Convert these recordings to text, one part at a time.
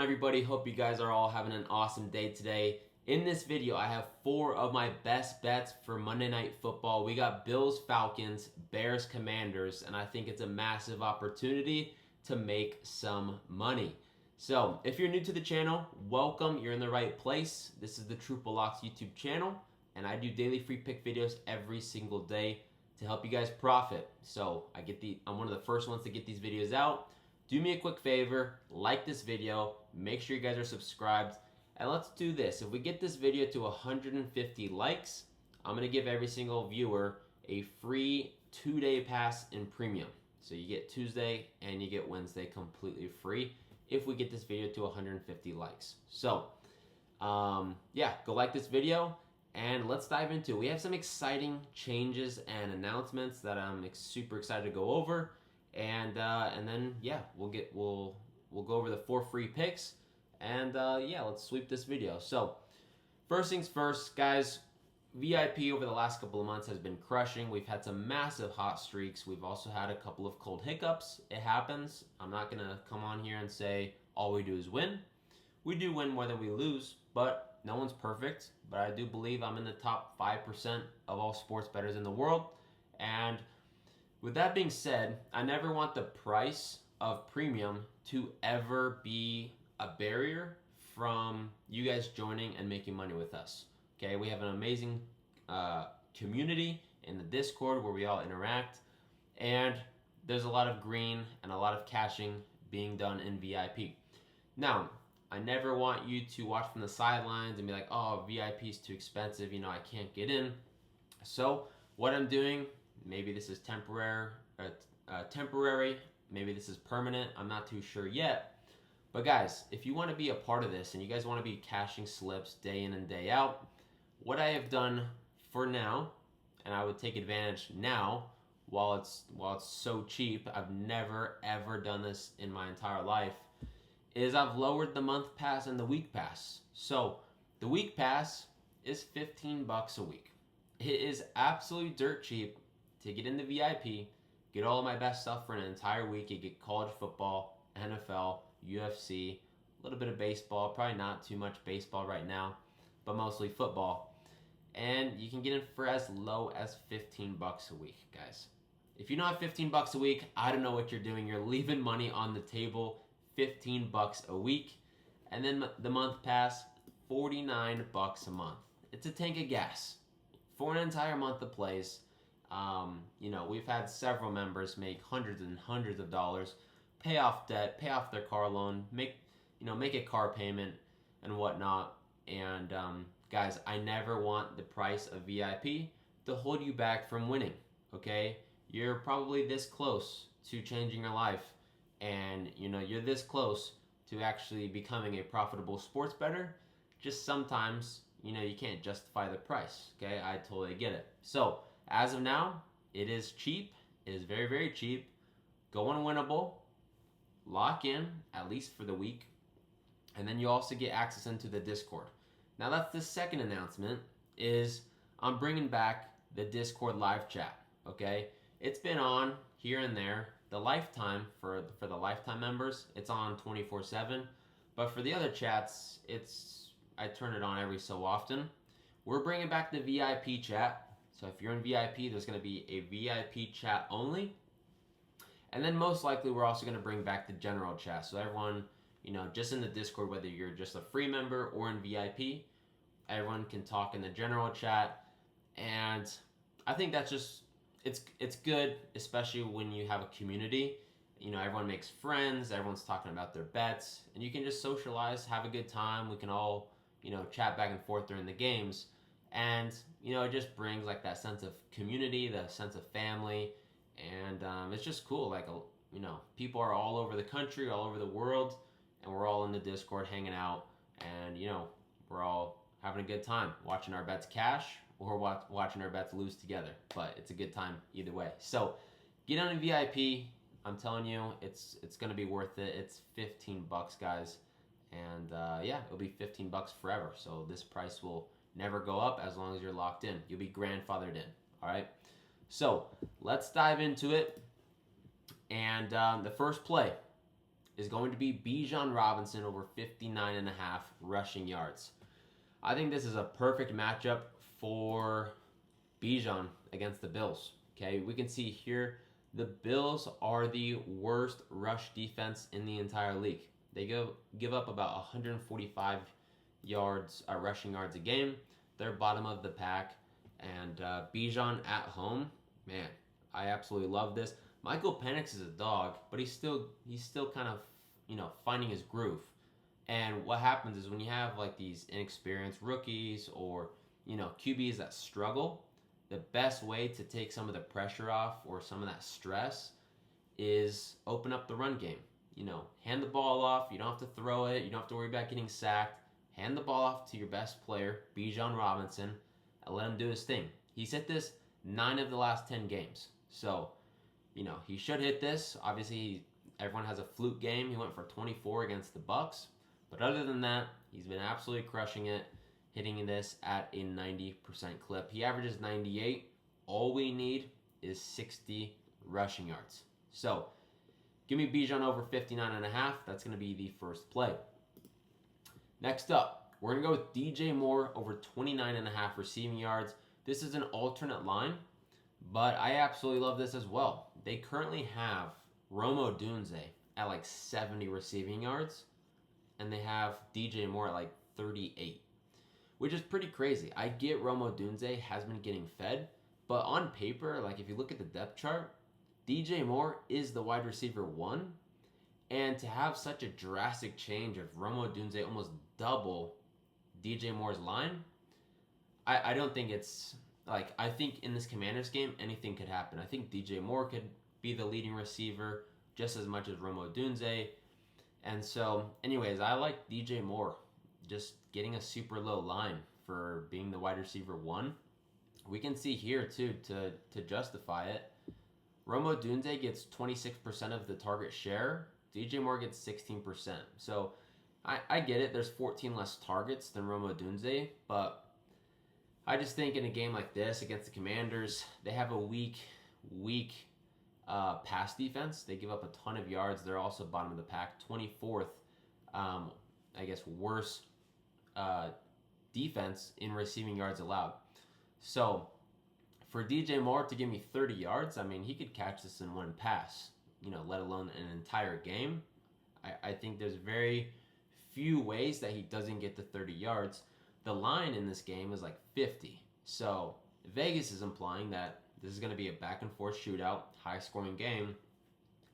Everybody, hope you guys are all having an awesome day today. In this video, I have 4 of my best bets for Monday Night Football. We got Bills, Falcons, Bears, Commanders, and I think it's a massive opportunity to make some money. So, if you're new to the channel, welcome. You're in the right place. This is the TRUPA YouTube channel, and I do daily free pick videos every single day to help you guys profit. So, I'm one of the first ones to get these videos out. Do me a quick favor, like this video, make sure you guys are subscribed, and let's do this. If we get this video to 150 likes, I'm going to give every single viewer a free 2-day pass in premium. So you get Tuesday and you get Wednesday completely free if we get this video to 150 likes. So, yeah, go like this video and let's dive into it. We have some exciting changes and announcements that I'm super excited to go over. And then yeah, we'll go over the 4 free picks, and yeah, let's sweep this video. So first things first, guys, VIP over the last couple of months has been crushing. We've had some massive hot streaks. We've also had a couple of cold hiccups. It happens. I'm not gonna come on here and say all we do is win. We do win more than we lose, but no one's perfect. But I do believe I'm in the top 5% of all sports bettors in the world. And with that being said, I never want the price of premium to ever be a barrier from you guys joining and making money with us. Okay, we have an amazing community in the Discord where we all interact, and there's a lot of green and a lot of cashing being done in VIP. Now, I never want you to watch from the sidelines and be like, oh, VIP is too expensive, you know, I can't get in. So what I'm doing, maybe this is temporary, maybe this is permanent, I'm not too sure yet. But guys, if you want to be a part of this and you guys want to be cashing slips day in and day out, what I have done for now, and I would take advantage now while it's so cheap, I've never ever done this in my entire life, is I've lowered the month pass and the week pass. So the week pass is $15 a week. It is absolutely dirt cheap to get into VIP, get all of my best stuff for an entire week. You get college football, NFL, UFC, a little bit of baseball, probably not too much baseball right now, but mostly football. And you can get in for as low as $15 a week, guys. If you don't have $15 a week, I don't know what you're doing. You're leaving money on the table. $15 a week. And then the month pass, $49 a month. It's a tank of gas for an entire month of plays. You know, we've had several members make hundreds and hundreds of dollars, pay off debt, pay off their car loan, make a car payment and whatnot. And guys, I never want the price of VIP to hold you back from winning. Okay, you're probably this close to changing your life, and you know you're this close to actually becoming a profitable sports bettor. Just sometimes, you know, you can't justify the price. Okay, I totally get it. So as of now, it is cheap. It is very, very cheap. Go unwinnable. Lock in, at least for the week. And then you also get access into the Discord. Now that's the second announcement, is I'm bringing back the Discord live chat. Okay? It's been on here and there. The lifetime, for the lifetime members, it's on 24/7. But for the other chats, I turn it on every so often. We're bringing back the VIP chat. So if you're in VIP, there's going to be a VIP chat only. And then most likely we're also going to bring back the general chat. So everyone, you know, just in the Discord, whether you're just a free member or in VIP, everyone can talk in the general chat. And I think that's just, it's good, especially when you have a community. You know, everyone makes friends, everyone's talking about their bets, and you can just socialize, have a good time. We can all, you know, chat back and forth during the games. And, you know, it just brings like that sense of community, the sense of family, and it's just cool. Like, you know, people are all over the country, all over the world, and we're all in the Discord hanging out, and, you know, we're all having a good time watching our bets cash or watching our bets lose together. But it's a good time either way. So get on a VIP. I'm telling you, it's going to be worth it. It's $15, guys. And yeah, it'll be $15 forever. So this price will never go up as long as you're locked in. You'll be grandfathered in. All right. So let's dive into it. And the first play is going to be Bijan Robinson over 59.5 rushing yards. I think this is a perfect matchup for Bijan against the Bills. Okay, we can see here the Bills are the worst rush defense in the entire league. They give up about 145 yards, rushing yards a game. They're bottom of the pack. And Bijan at home, man, I absolutely love this. Michael Penix is a dog, but he's still kind of, finding his groove. And what happens is when you have like these inexperienced rookies or, QBs that struggle, the best way to take some of the pressure off or some of that stress is open up the run game. Hand the ball off. You don't have to throw it. You don't have to worry about getting sacked. Hand the ball off to your best player, Bijan Robinson, and let him do his thing. He's hit this 9 of the last 10 games. So, he should hit this. Obviously, everyone has a fluke game. He went for 24 against the Bucks. But other than that, he's been absolutely crushing it, hitting this at a 90% clip. He averages 98. All we need is 60 rushing yards. So, give me Bijan over 59.5. That's going to be the first play. Next up, we're going to go with DJ Moore over 29.5 receiving yards. This is an alternate line, but I absolutely love this as well. They currently have Rome Odunze at like 70 receiving yards, and they have DJ Moore at like 38, which is pretty crazy. I get Rome Odunze has been getting fed, but on paper, like if you look at the depth chart, DJ Moore is the wide receiver 1, and to have such a drastic change of Rome Odunze almost double DJ Moore's line, I don't think it's, like, I think in this Commanders game, anything could happen. I think DJ Moore could be the leading receiver just as much as Rome Odunze. And so, anyways, I like DJ Moore just getting a super low line for being the wide receiver 1. We can see here, too, to justify it, Rome Odunze gets 26% of the target share. DJ Moore gets 16%. So, I get it. There's 14 less targets than Rome Odunze, but I just think in a game like this against the Commanders, they have a weak pass defense. They give up a ton of yards. They're also bottom of the pack, 24th, worst defense in receiving yards allowed. So for DJ Moore to give me 30 yards, I mean, he could catch this in one pass, let alone an entire game. I think there's very few ways that he doesn't get to 30 yards. The line in this game is like 50. So Vegas is implying that this is going to be a back and forth shootout, high scoring game.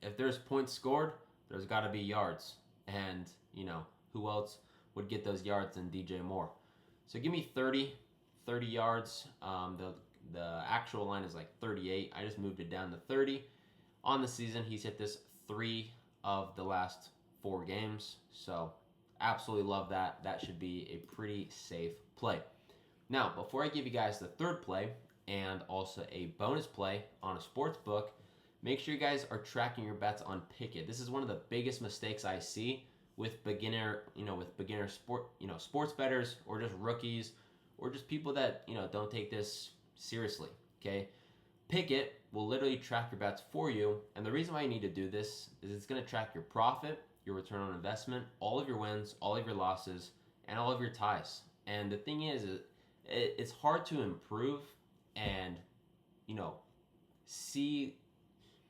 If there's points scored, there's got to be yards. And, who else would get those yards than DJ Moore? So give me 30 yards. The actual line is like 38. I just moved it down to 30. On the season, he's hit this 3 of the last 4 games. So absolutely love that. That should be a pretty safe play. Now, before I give you guys the third play and also a bonus play on a sports book, make sure you guys are tracking your bets on Pikkit. This is one of the biggest mistakes I see with sports bettors or just rookies or just people that, don't take this seriously, okay? Pikkit will literally track your bets for you, and the reason why you need to do this is it's going to track your profit, your return on investment, all of your wins, all of your losses, and all of your ties. And the thing is it's hard to improve and,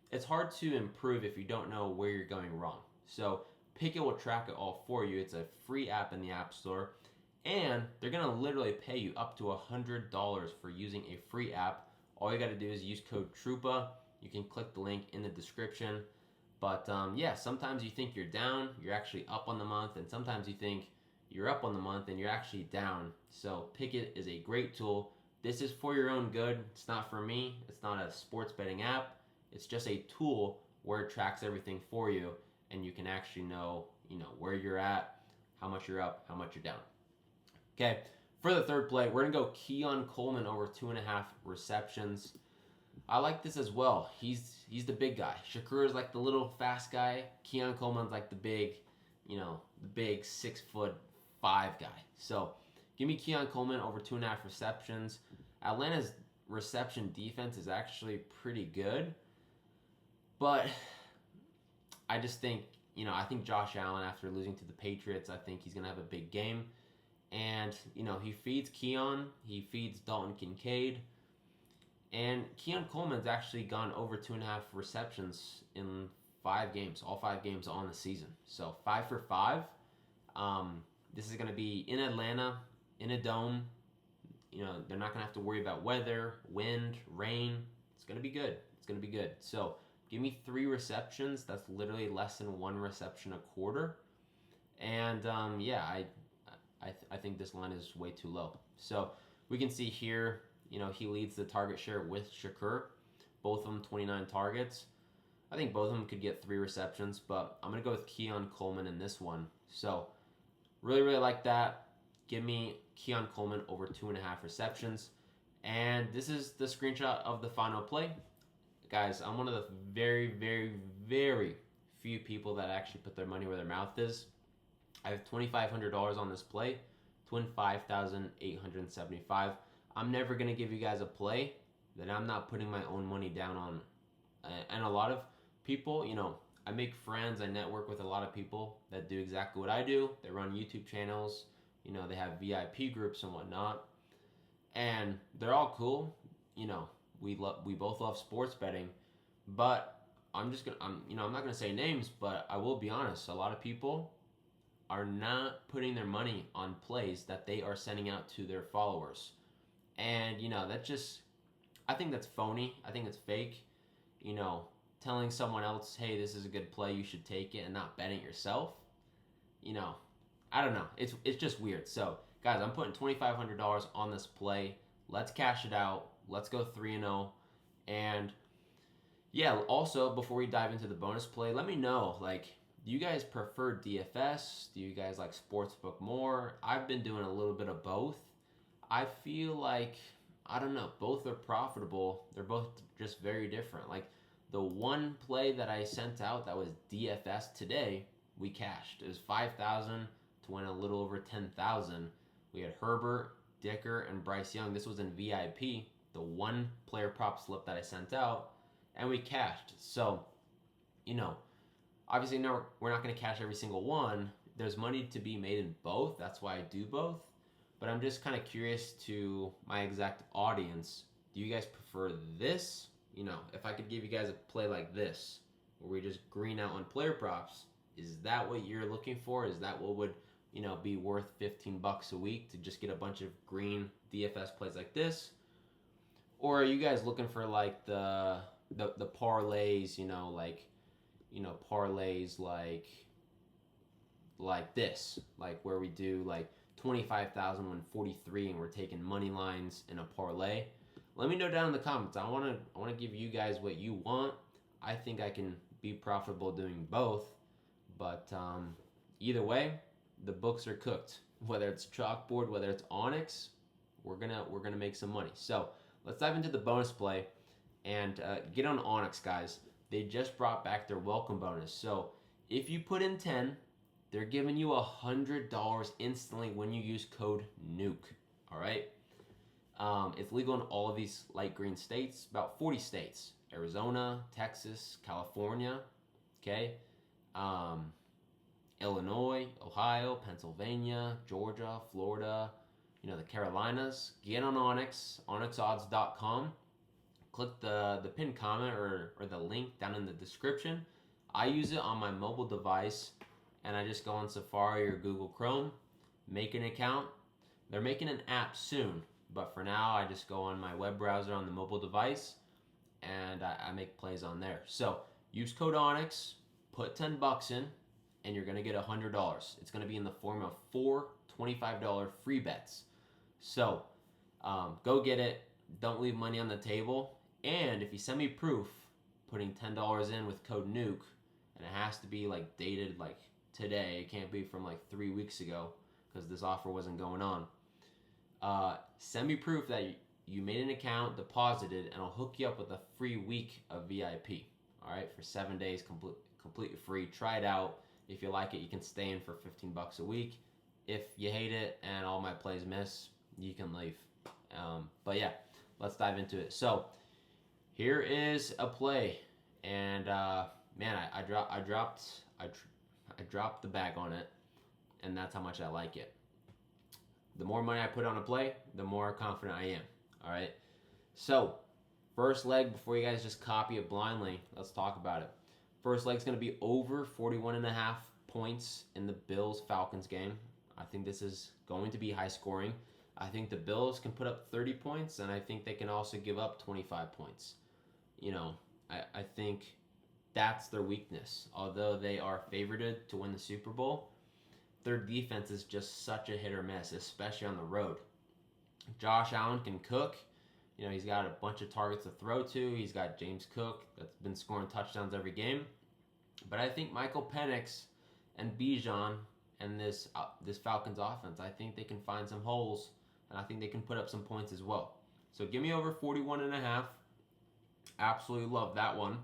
it's hard to improve if you don't know where you're going wrong. So Pikkit will track it all for you. It's a free app in the App Store, and they're going to literally pay you up to $100 for using a free app. All you got to do is use code TRUPA. You can click the link in the description. But sometimes you think you're down, you're actually up on the month, and sometimes you think you're up on the month and you're actually down. So Pikkit is a great tool. This is for your own good. It's not for me. It's not a sports betting app. It's just a tool where it tracks everything for you, and you can actually know, where you're at, how much you're up, how much you're down. Okay, for the third play, we're gonna go Keon Coleman over 2.5 receptions. I like this as well. He's the big guy. Shakur is like the little fast guy. Keon Coleman's like the big, the big 6'5" guy. So give me Keon Coleman over 2.5 receptions. Atlanta's reception defense is actually pretty good, but I just think, I think Josh Allen, after losing to the Patriots, I think he's going to have a big game. And, he feeds Keon, he feeds Dalton Kincaid. And Keon Coleman's actually gone over 2.5 receptions in 5 games, all 5 games on the season. So 5 for 5. This is going to be in Atlanta, in a dome. They're not going to have to worry about weather, wind, rain. It's going to be good. It's going to be good. So give me 3 receptions. That's literally less than 1 reception a quarter. And I think this line is way too low. So we can see here, he leads the target share with Shakur. Both of them 29 targets. I think both of them could get 3 receptions, but I'm going to go with Keon Coleman in this one. So really, really like that. Give me Keon Coleman over 2.5 receptions. And this is the screenshot of the final play. Guys, I'm one of the very, very, very few people that actually put their money where their mouth is. I have $2,500 on this play to win $5,875. I'm never going to give you guys a play that I'm not putting my own money down on. And a lot of people, I make friends, I network with a lot of people that do exactly what I do. They run YouTube channels, they have VIP groups and whatnot. And they're all cool. We both love sports betting. But I'm not going to say names, but I will be honest. A lot of people are not putting their money on plays that they are sending out to their followers. And, I think that's phony. I think it's fake. Telling someone else, hey, this is a good play, you should take it, and not betting it yourself. I don't know. It's just weird. So, guys, I'm putting $2,500 on this play. Let's cash it out. Let's go 3-0. And, yeah, also, before we dive into the bonus play, let me know, do you guys prefer DFS? Do you guys like Sportsbook more? I've been doing a little bit of both. I feel like, I don't know, both are profitable. They're both just very different. The one play that I sent out that was DFS today, we cashed. It was $5,000 to win a little over $10,000. We had Herbert, Dicker, and Bryce Young. This was in VIP, the one player prop slip that I sent out, and we cashed. So, obviously, no, we're not going to cash every single one. There's money to be made in both. That's why I do both. But I'm just kind of curious to my exact audience. Do you guys prefer this? If I could give you guys a play like this, where we just green out on player props, is that what you're looking for? Is that what would, be worth $15 a week to just get a bunch of green DFS plays like this? Or are you guys looking for the parlays, parlays like this, where we do 25,000 win 43 and we're taking money lines in a parlay? Let me know down in the comments. I want to give you guys what you want. I think I can be profitable doing both, but either way, the books are cooked. Whether it's Chalkboard, whether it's Onyx, we're gonna make some money. So let's dive into the bonus play and get on Onyx, guys. They just brought back their welcome bonus. So if you put in 10, they're giving you $100 instantly when you use code NUKE. All right. It's legal in all of these light green states, about 40 states: Arizona, Texas, California, okay, Illinois, Ohio, Pennsylvania, Georgia, Florida, the Carolinas. Get on Onyx, onyxodds.com. Click the pinned comment or the link down in the description. I use it on my mobile device, and I just go on Safari or Google Chrome, make an account. They're making an app soon. But for now, I just go on my web browser on the mobile device, and I make plays on there. So use code Onyx, put $10 in, and you're going to get $100. It's going to be in the form of 4 $25 free bets. So go get it. Don't leave money on the table. And if you send me proof, putting $10 in with code NUKE, and it has to be dated today. It can't be from 3 weeks ago because this offer wasn't going on. Send me proof that you made an account, deposited, and I'll hook you up with a free week of VIP. All right, for 7 days, completely free. Try it out. If you like it, you can stay in for $15 a week. If you hate it and all my plays miss, you can leave. But yeah, let's dive into it. So here is a play, and man, I I dropped the bag on it, and that's how much I like it. The more money I put on a play, the more confident I am. All right. So, first leg, before you guys just copy it blindly, let's talk about it. First leg's going to be over 41.5 points in the Bills-Falcons game. I think this is going to be high scoring. I think the Bills can put up 30 points, and I think they can also give up 25 points. You know, I think that's their weakness. Although they are favorited to win the Super Bowl, their defense is just such a hit or miss, especially on the road. Josh Allen can cook. You know, he's got a bunch of targets to throw to. He's got James Cook that's been scoring touchdowns every game. But I think Michael Penix and Bijan and this Falcons offense, I think they can find some holes, and I think they can put up some points as well. So give me over 41.5. Absolutely love that one.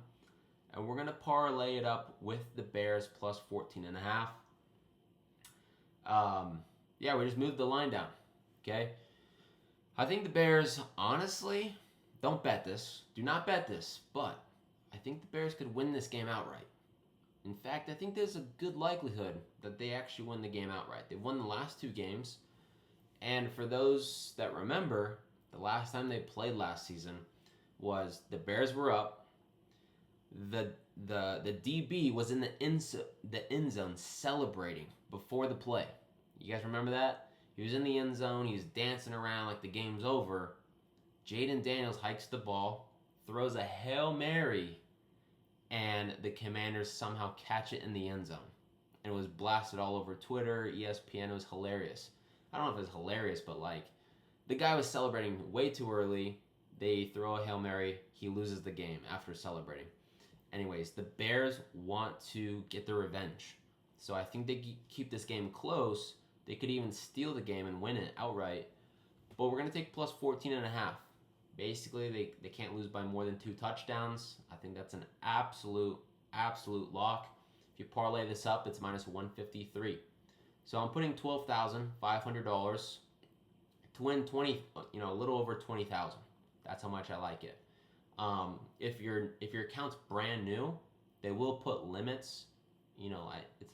And we're going to parlay it up with the Bears plus 14.5. Yeah, we just moved the line down. Okay? I think the Bears, honestly, don't bet this. Do not bet this. But I think the Bears could win this game outright. In fact, I think there's a good likelihood that they actually win the game outright. They've won the last 2 games. And for those that remember, the last time they played last season was the Bears were up. The DB was in the end zone celebrating before the play. You guys remember that? He was in the end zone. He was dancing around like the game's over. Jaden Daniels hikes the ball, throws a Hail Mary, and the Commanders somehow catch it in the end zone. And it was blasted all over Twitter, ESPN. It was hilarious. I don't know if it was hilarious, but like the guy was celebrating way too early. They throw a Hail Mary. He loses the game after celebrating. Anyways, the Bears want to get their revenge. So I think they keep this game close. They could even steal the game and win it outright. But we're going to take plus 14.5. Basically, they can't lose by more than 2 touchdowns. I think that's an absolute lock. If you parlay this up, it's minus 153. So I'm putting $12,500 to win a little over 20,000. That's how much I like it. If your account's brand new, they will put limits. You know,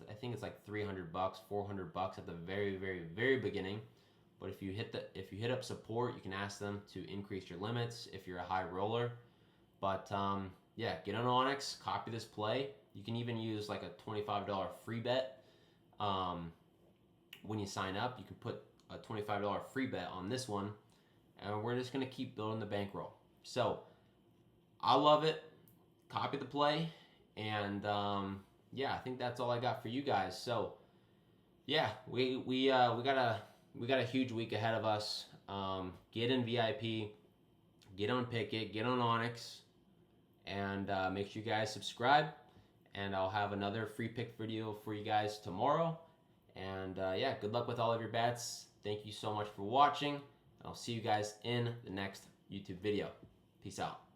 I think it's like $300, $400 at the very, very, very beginning. But if you hit up support, you can ask them to increase your limits if you're a high roller. But yeah, get on Onyx, copy this play. You can even use like a $25 free bet. When you sign up, you can put a $25 free bet on this one, and we're just gonna keep building the bankroll. So I love it. Copy the play, and yeah, I think that's all I got for you guys. So yeah, we got a huge week ahead of us. Get in VIP, get on Pikkit, get on Onyx, and make sure you guys subscribe. And I'll have another free pick video for you guys tomorrow. And yeah, good luck with all of your bets. Thank you so much for watching. And I'll see you guys in the next YouTube video. Peace out.